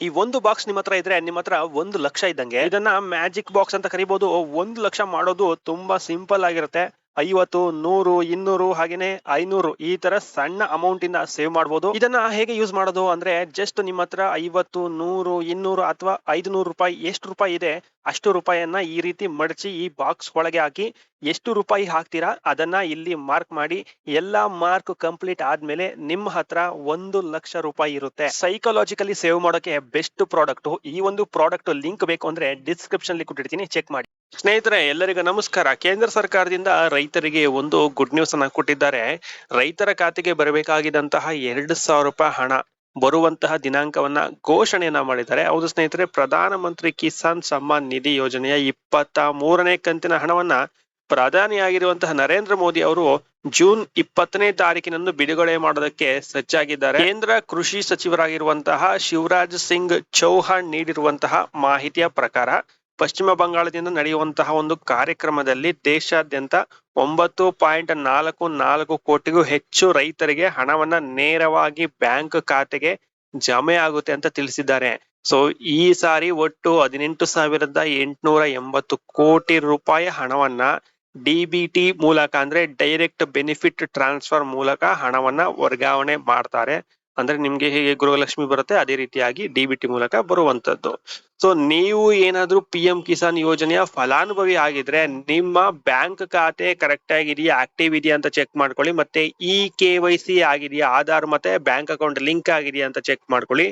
ಈ ಒಂದು ಬಾಕ್ಸ್ ನಿಮ್ಮ ಹತ್ರ ಇದ್ರೆ ನಿಮ್ಮ ಹತ್ರ 1,00,000 ಇದ್ದಂಗೆ. ಇದನ್ನ ಮ್ಯಾಜಿಕ್ ಬಾಕ್ಸ್ ಅಂತ ಕರಿಬಹುದು. 1,00,000 ಮಾಡೋದು ತುಂಬಾ ಸಿಂಪಲ್ ಆಗಿರುತ್ತೆ. 50, 100, 200 ಹಾಗೇನೆ 500 ಈ ತರ ಸಣ್ಣ ಅಮೌಂಟ್ ಇಂದ ಸೇವ್ ಮಾಡಬಹುದು. ಇದನ್ನ ಹೇಗೆ ಯೂಸ್ ಮಾಡೋದು ಅಂದ್ರೆ ಜಸ್ಟ್ ನಿಮ್ಮ ಹತ್ರ 50, 100, 200 ಅಥವಾ 500 ರೂಪಾಯಿ ಎಷ್ಟು ರೂಪಾಯಿ ಇದೆ ಅಷ್ಟು ರೂಪಾಯಿಯನ್ನ ಈ ರೀತಿ ಮಡಚಿ ಈ ಬಾಕ್ಸ್ ಒಳಗೆ ಹಾಕಿ ಎಷ್ಟು ರೂಪಾಯಿ ಹಾಕ್ತೀರಾ ಅದನ್ನ ಇಲ್ಲಿ ಮಾರ್ಕ್ ಮಾಡಿ. ಎಲ್ಲಾ ಮಾರ್ಕ್ ಕಂಪ್ಲೀಟ್ ಆದ್ಮೇಲೆ ನಿಮ್ಮ ಹತ್ರ 1,00,000 ರೂಪಾಯಿ ಇರುತ್ತೆ. ಸೈಕಾಲಜಿಕಲಿ ಸೇವ್ ಮಾಡೋಕೆ ಬೆಸ್ಟ್ ಪ್ರಾಡಕ್ಟ್. ಈ ಒಂದು ಪ್ರಾಡಕ್ಟ್ ಲಿಂಕ್ ಬೇಕು ಅಂದ್ರೆ ಡಿಸ್ಕ್ರಿಪ್ಷನ್ ಅಲ್ಲಿ ಕೊಟ್ಟಿರ್ತೀನಿ, ಚೆಕ್ ಮಾಡಿ. ಸ್ನೇಹಿತರೆ ಎಲ್ಲರಿಗೂ ನಮಸ್ಕಾರ. ಕೇಂದ್ರ ಸರ್ಕಾರದಿಂದ ರೈತರಿಗೆ ಒಂದು ಗುಡ್ ನ್ಯೂಸ್ ಅನ್ನ ಕೊಟ್ಟಿದ್ದಾರೆ. ರೈತರ ಖಾತೆಗೆ ಬರಬೇಕಾಗಿದ್ದಂತಹ 2,000 ರೂಪಾಯಿ ಹಣ ಬರುವಂತಹ ದಿನಾಂಕವನ್ನ ಘೋಷಣೆಯನ್ನ ಮಾಡಿದ್ದಾರೆ. ಹೌದು ಸ್ನೇಹಿತರೆ, ಪ್ರಧಾನ ಮಂತ್ರಿ ಕಿಸಾನ್ ಸಮ್ಮಾನ್ ನಿಧಿ ಯೋಜನೆಯ 23ನೇ ಕಂತಿನ ಹಣವನ್ನ ಪ್ರಧಾನಿಯಾಗಿರುವಂತಹ ನರೇಂದ್ರ ಮೋದಿ ಅವರು ಜೂನ್ 20ನೇ ತಾರೀಕಿನಂದು ಬಿಡುಗಡೆ ಮಾಡೋದಕ್ಕೆ ಸಜ್ಜಾಗಿದ್ದಾರೆ. ಕೇಂದ್ರ ಕೃಷಿ ಸಚಿವರಾಗಿರುವಂತಹ ಶಿವರಾಜ್ ಸಿಂಗ್ ಚೌಹಾಣ್ ನೀಡಿರುವಂತಹ ಮಾಹಿತಿಯ ಪ್ರಕಾರ ಪಶ್ಚಿಮ ಬಂಗಾಳದಿಂದ ನಡೆಯುವಂತಹ ಒಂದು ಕಾರ್ಯಕ್ರಮದಲ್ಲಿ ದೇಶಾದ್ಯಂತ 9.44 ಕೋಟಿಗೂ ಹೆಚ್ಚು ರೈತರಿಗೆ ಹಣವನ್ನ ನೇರವಾಗಿ ಬ್ಯಾಂಕ್ ಖಾತೆಗೆ ಜಮೆ ಆಗುತ್ತೆ ಅಂತ ತಿಳಿಸಿದ್ದಾರೆ. ಸೊ ಈ ಸಾರಿ ಒಟ್ಟು 18,880 ಕೋಟಿ ರೂಪಾಯಿ ಹಣವನ್ನ ಡಿಬಿಟಿ ಮೂಲಕ ಅಂದ್ರೆ ಡೈರೆಕ್ಟ್ ಬೆನಿಫಿಟ್ ಟ್ರಾನ್ಸ್ಫರ್ ಮೂಲಕ ಹಣವನ್ನ ವರ್ಗಾವಣೆ ಮಾಡ್ತಾರೆ. ಅಂದ್ರೆ ನಿಮ್ಗೆ ಹೇಗೆ ಗೃಹಲಕ್ಷ್ಮಿ ಬರುತ್ತೆ ಅದೇ ರೀತಿಯಾಗಿ ಡಿಬಿಟಿ ಮೂಲಕ ಬರುವಂತದ್ದು. ಸೊ ನೀವು ಏನಾದ್ರೂ PM ಕಿಸಾನ್ ಯೋಜನೆಯ ಫಲಾನುಭವಿ ಆಗಿದ್ರೆ ನಿಮ್ಮ ಬ್ಯಾಂಕ್ ಖಾತೆ ಕರೆಕ್ಟ್ ಆಗಿದೆಯಾ, ಆಕ್ಟಿವ್ ಇದೆಯಾ ಅಂತ ಚೆಕ್ ಮಾಡ್ಕೊಳ್ಳಿ. ಮತ್ತೆ KYC ಆಗಿದೆಯಾ, ಆಧಾರ್ ಮತ್ತೆ ಬ್ಯಾಂಕ್ ಅಕೌಂಟ್ ಲಿಂಕ್ ಆಗಿದೆಯಾ ಅಂತ ಚೆಕ್ ಮಾಡ್ಕೊಳ್ಳಿ.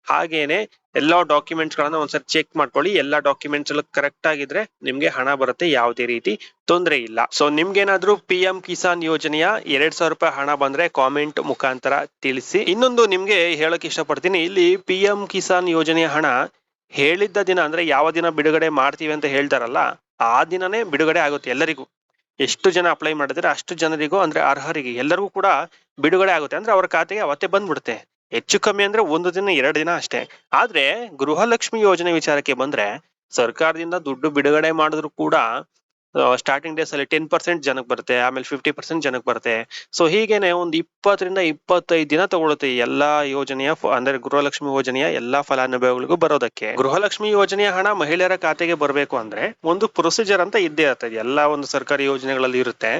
ಹಾಗೇನೆ ಎಲ್ಲಾ ಡಾಕ್ಯುಮೆಂಟ್ಸ್ ಗಳನ್ನ ಒಂದ್ಸರಿ ಚೆಕ್ ಮಾಡ್ಕೊಳ್ಳಿ. ಎಲ್ಲಾ ಡಾಕ್ಯುಮೆಂಟ್ಸ್ ಎಲ್ಲ ಕರೆಕ್ಟ್ ಆಗಿದ್ರೆ ನಿಮ್ಗೆ ಹಣ ಬರುತ್ತೆ, ಯಾವುದೇ ರೀತಿ ತೊಂದರೆ ಇಲ್ಲ. ಸೊ ನಿಮ್ಗೇನಾದ್ರೂ PM ಕಿಸಾನ್ ಯೋಜನೆಯ 2,000 ರೂಪಾಯಿ ಹಣ ಬಂದ್ರೆ ಕಾಮೆಂಟ್ ಮುಖಾಂತರ ತಿಳಿಸಿ. ಇನ್ನೊಂದು ನಿಮ್ಗೆ ಹೇಳಕ್ ಇಷ್ಟಪಡ್ತೀನಿ, ಇಲ್ಲಿ PM ಕಿಸಾನ್ ಯೋಜನೆಯ ಹಣ ಹೇಳಿದ್ದ ದಿನ ಅಂದ್ರೆ ಯಾವ ದಿನ ಬಿಡುಗಡೆ ಮಾಡ್ತೀವಿ ಅಂತ ಹೇಳ್ತಾರಲ್ಲ ಆ ದಿನನೇ ಬಿಡುಗಡೆ ಆಗುತ್ತೆ ಎಲ್ಲರಿಗೂ. ಎಷ್ಟು ಜನ ಅಪ್ಲೈ ಮಾಡಿದ್ರೆ ಅಷ್ಟು ಜನರಿಗೂ ಅಂದ್ರೆ ಅರ್ಹರಿಗೆ ಎಲ್ಲರಿಗೂ ಕೂಡ ಬಿಡುಗಡೆ ಆಗುತ್ತೆ. ಅಂದ್ರೆ ಅವ್ರ ಖಾತೆಗೆ ಅವತ್ತೇ ಬಂದ್ಬಿಡುತ್ತೆ. ಹೆಚ್ಚು ಕಮ್ಮಿ ಅಂದ್ರೆ 1 ದಿನ 2 ದಿನ ಅಷ್ಟೇ. ಆದ್ರೆ ಗೃಹಲಕ್ಷ್ಮಿ ಯೋಜನೆ ವಿಚಾರಕ್ಕೆ ಬಂದ್ರೆ ಸರ್ಕಾರದಿಂದ ದುಡ್ಡು ಬಿಡುಗಡೆ ಮಾಡಿದ್ರು ಕೂಡ ಸ್ಟಾರ್ಟಿಂಗ್ ಡೇಸ್ ಅಲ್ಲಿ 10% ಜನಕ್ಕೆ ಬರುತ್ತೆ, ಆಮೇಲೆ 50% ಜನಕ್ಕೆ ಬರುತ್ತೆ. ಸೊ ಹೀಗೇನೆ ಒಂದು 20ರಿಂದ 25 ದಿನ ತಗೊಳುತ್ತೆ ಎಲ್ಲಾ ಯೋಜನೆಯ ಅಂದ್ರೆ ಗೃಹಲಕ್ಷ್ಮಿ ಯೋಜನೆಯ ಎಲ್ಲಾ ಫಲಾನುಭವಿಗಳಿಗೂ ಬರೋದಕ್ಕೆ. ಗೃಹಲಕ್ಷ್ಮಿ ಯೋಜನೆಯ ಹಣ ಮಹಿಳೆಯರ ಖಾತೆಗೆ ಬರಬೇಕು ಅಂದ್ರೆ ಒಂದು ಪ್ರೊಸೀಜರ್ ಅಂತ ಇದ್ದೇ ಇರ್ತದೆ, ಎಲ್ಲಾ ಒಂದು ಸರ್ಕಾರಿ ಯೋಜನೆಗಳಲ್ಲಿ ಇರುತ್ತೆ.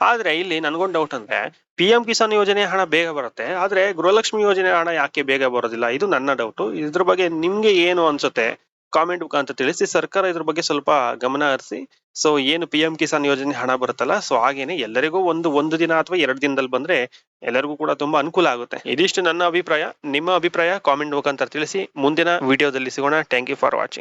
ಆದ್ರೆ ಇಲ್ಲಿ ನನ್ಗೊಂದು ಡೌಟ್ ಅಂದ್ರೆ PM ಕಿಸಾನ್ ಯೋಜನೆ ಹಣ ಬೇಗ ಬರುತ್ತೆ, ಆದ್ರೆ ಗೃಹಲಕ್ಷ್ಮಿ ಯೋಜನೆ ಹಣ ಯಾಕೆ ಬೇಗ ಬರೋದಿಲ್ಲ? ಇದು ನನ್ನ ಡೌಟ್. ಇದ್ರ ಬಗ್ಗೆ ನಿಮ್ಗೆ ಏನು ಅನ್ಸುತ್ತೆ ಕಾಮೆಂಟ್ ಮುಖಾಂತರ ತಿಳಿಸಿ. ಸರ್ಕಾರ ಇದ್ರ ಬಗ್ಗೆ ಸ್ವಲ್ಪ ಗಮನ ಹರಿಸಿ. ಸೊ ಏನು PM ಕಿಸಾನ್ ಯೋಜನೆ ಹಣ ಬರುತ್ತಲ್ಲ, ಸೊ ಹಾಗೇನೆ ಎಲ್ಲರಿಗೂ ಒಂದು ದಿನ ಅಥವಾ 2 ದಿನದಲ್ಲಿ ಬಂದ್ರೆ ಎಲ್ಲರಿಗೂ ಕೂಡ ತುಂಬಾ ಅನುಕೂಲ ಆಗುತ್ತೆ. ಇದಿಷ್ಟು ನನ್ನ ಅಭಿಪ್ರಾಯ. ನಿಮ್ಮ ಅಭಿಪ್ರಾಯ ಕಾಮೆಂಟ್ ಮುಖಾಂತರ ತಿಳಿಸಿ. ಮುಂದಿನ ವಿಡಿಯೋದಲ್ಲಿ ಸಿಗೋಣ. Thank you for watching.